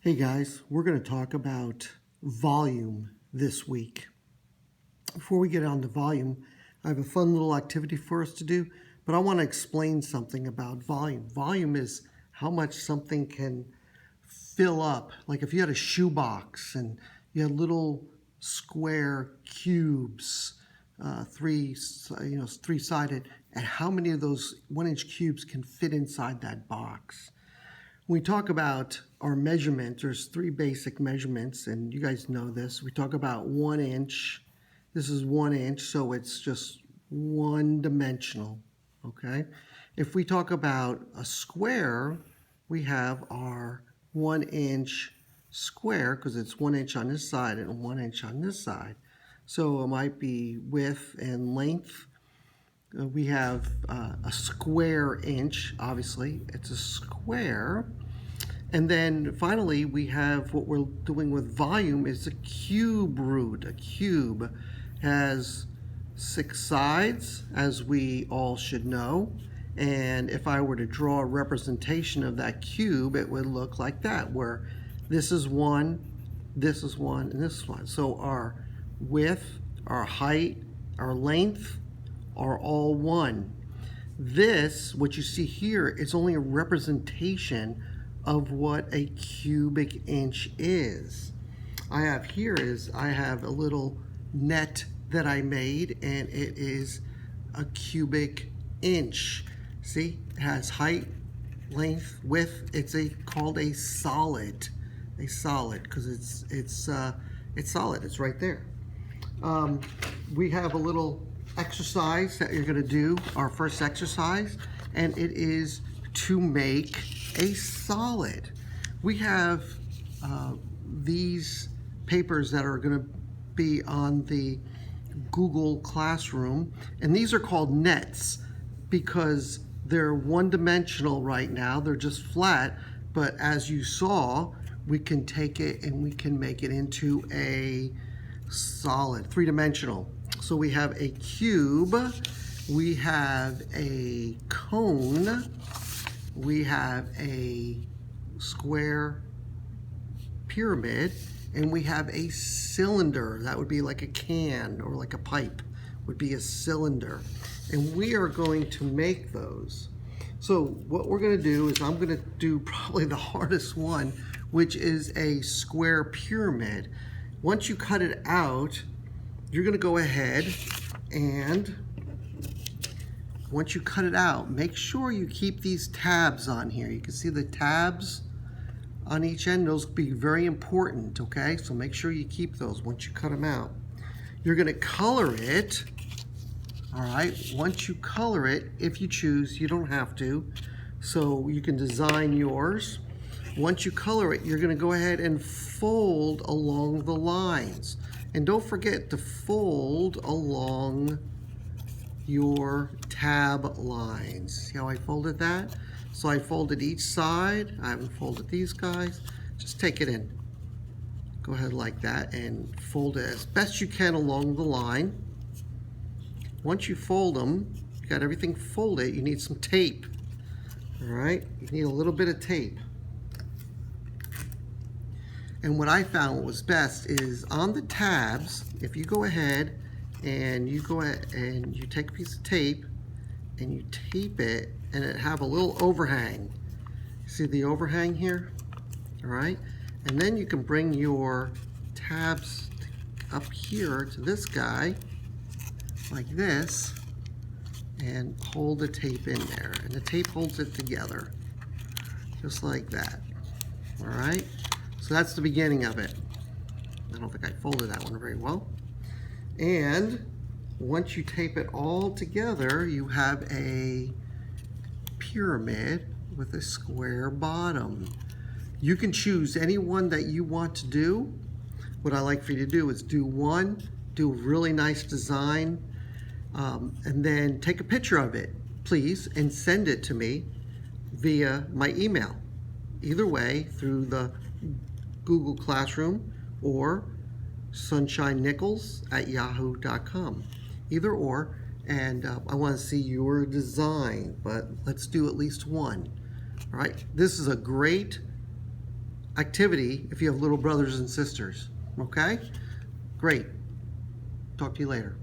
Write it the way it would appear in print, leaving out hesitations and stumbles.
Hey guys, we're going to talk about volume this week. Before we get on to volume, I have a fun little activity for us to do, but I want to explain something about volume. Volume is how much something can fill up. Like if you had a shoebox and you had little square cubes, three-sided, and how many of those 1-inch cubes can fit inside that box. When we talk about our measurements, there's three basic measurements, and you guys know this. We talk about 1 inch. This is 1 inch, so it's just one-dimensional, okay? If we talk about a square, we have our 1 inch square, because it's 1 inch on this side and 1 inch on this side. So it might be width and length. We have a square inch, obviously, it's a square. And then finally, we have what we're doing with volume is a cube root. A cube has 6 sides, as we all should know. And if I were to draw a representation of that cube, it would look like that, where this is 1, this is 1, and this is 1. So our width, our height, our length, are all 1. This, what you see here, is only a representation of what a cubic inch is. I have a little net that I made, and it is a cubic inch. See, it has height, length, width. It's called a solid, because it's solid. It's right there. We have a little exercise that you're going to do, our first exercise, and it is to make a solid. We have these papers that are going to be on the Google Classroom, and these are called nets because they're one-dimensional right now. They're just flat, but as you saw, we can take it and we can make it into a solid, three-dimensional. So we have a cube, we have a cone, we have a square pyramid, and we have a cylinder. That would be like a can or like a pipe, would be a cylinder. And we are going to make those. So what we're going to do is I'm going to do probably the hardest one, which is a square pyramid. Once you cut it out, you're going to go ahead and once you cut it out, make sure you keep these tabs on here. You can see the tabs on each end. Those will be very important, okay? So make sure you keep those once you cut them out. You're going to color it, all right? Once you color it, if you choose, you don't have to. So you can design yours. Once you color it, you're going to go ahead and fold along the lines. And don't forget to fold along your tab lines. See how I folded that? So I folded each side. I haven't folded these guys. Just take it in. Go ahead like that and fold it as best you can along the line. Once you fold them, you got everything folded, you need some tape. All right? You need a little bit of tape. And what I found was best is on the tabs, if you go ahead and you take a piece of tape and you tape it and it have a little overhang. See the overhang here? All right. And then you can bring your tabs up here to this guy like this and hold the tape in there. And the tape holds it together just like that. All right. So that's the beginning of it. I don't think I folded that one very well. And once you tape it all together, you have a pyramid with a square bottom. You can choose any one that you want to do. What I like for you to do is do one, do a really nice design, and then take a picture of it, please, and send it to me via my email. Either way, through the Google Classroom or sunshinenichols@yahoo.com. Either or, and I want to see your design, but let's do at least one. All right, this is a great activity if you have little brothers and sisters. Okay? Great. Talk to you later.